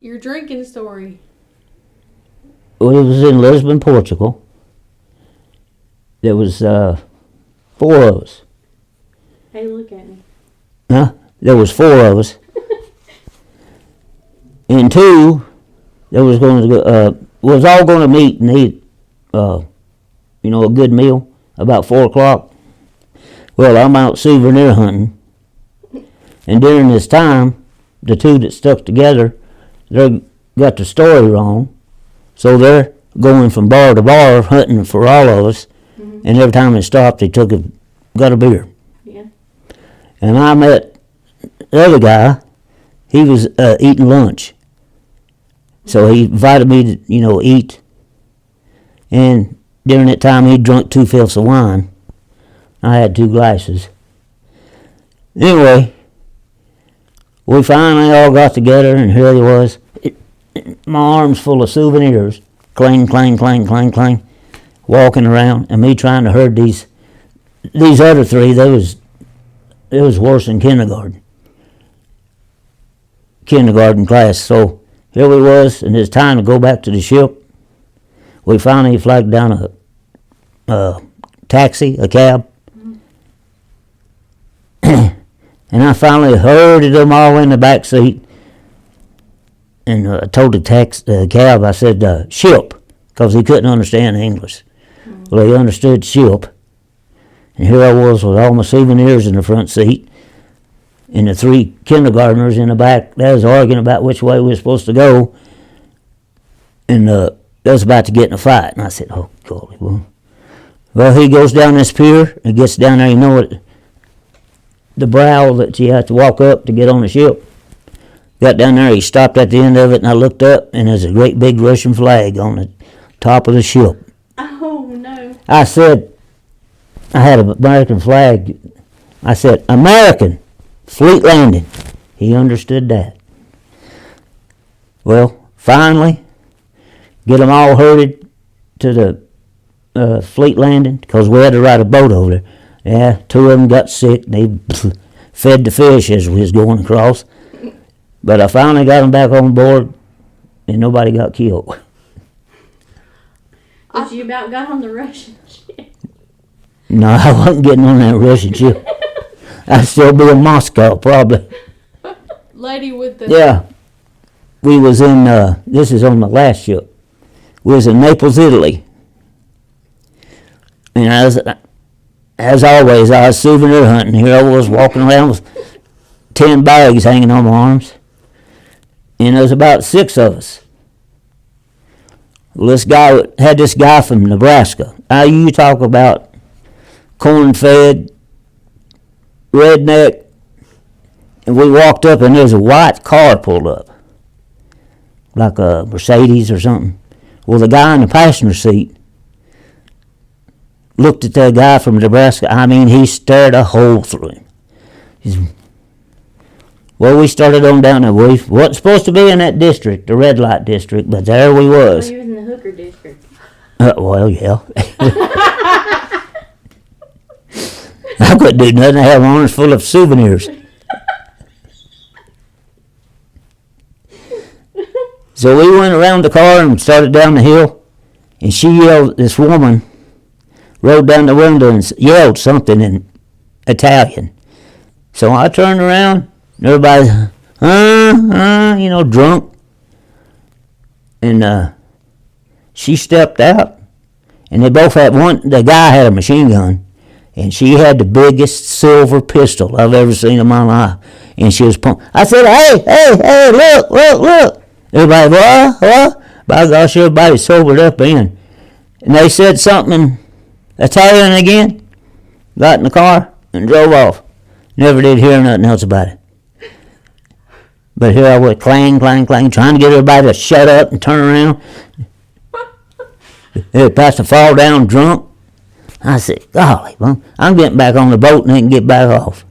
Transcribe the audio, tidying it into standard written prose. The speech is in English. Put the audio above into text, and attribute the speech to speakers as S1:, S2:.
S1: Your drinking story.
S2: Well, it was in Lisbon, Portugal. There was 4 of us.
S1: Hey, look at me.
S2: Huh? There was 4 of us. And 2, there was going to go, was all going to meet and eat, a good meal about 4 o'clock. Well, I'm out souvenir hunting. And during this time, the 2 that stuck together, they got the story wrong. So they're going from bar to bar hunting for all of us. Mm-hmm. And every time they stopped, they got a beer.
S1: Yeah.
S2: And I met the other guy. He was eating lunch. So he invited me to, eat. And during that time, he'd drunk 2 fifths of wine. I had 2 glasses. Anyway, we finally all got together, and here he was. My arms full of souvenirs. Clang, clang, clang, clang, clang. Walking around, and me trying to herd these other 3. It was worse than kindergarten class. So here we was, and it's time to go back to the ship. We finally flagged down a taxi, a cab. And I finally herded them all in the back seat. And I told the cab, I said, ship, because he couldn't understand English. Mm-hmm. Well, he understood ship. And here I was with all my souvenirs in the front seat. And the 3 kindergartners in the back, they was arguing about which way we were supposed to go. And they was about to get in a fight. And I said, oh, golly, well, he goes down this pier and gets down there, the brow that you have to walk up to get on the ship. Got down there, he stopped at the end of it, and I looked up, and there's a great big Russian flag on the top of the ship.
S1: Oh, no.
S2: I said, I had an American flag. I said, American, fleet landing. He understood that. Well, finally, get them all herded to the fleet landing, because we had to ride a boat over there. Yeah, 2 of them got sick. They fed the fish as we was going across. But I finally got them back on board, and nobody got killed.
S1: But you about got on the Russian ship.
S2: No, I wasn't getting on that Russian ship. I'd still be in Moscow, probably.
S1: Lady with the...
S2: Yeah. We was in, this is on the last ship. We was in Naples, Italy. And as always, I was souvenir hunting. Here I was walking around with 10 bags hanging on my arms. And there was about 6 of us. Well, this guy from Nebraska. Now you talk about corn-fed, redneck. And we walked up, and there's a white car pulled up, like a Mercedes or something. Well, the guy in the passenger seat looked at that guy from Nebraska. I mean, he stared a hole through him. Well, we started on down there. We wasn't supposed to be in that district, the red light district, but there we was.
S1: Well, you was in the hooker district.
S2: Well, yeah. I couldn't do nothing. I had my arms full of souvenirs. So we went around the car and started down the hill, and she yelled, this woman rode down the window and yelled something in Italian. So I turned around, and everybody's, drunk. And she stepped out, and they both had the guy had a machine gun, and she had the biggest silver pistol I've ever seen in my life. And she was pumping. I said, hey, look. Everybody, what? By gosh, everybody sobered up in. And they said something in Italian again, got in the car, and drove off. Never did hear nothing else about it. But here I was, clang, clang, clang, trying to get everybody to shut up and turn around. They were about to fall down drunk. I said, golly, well, I'm getting back on the boat and they can get back off.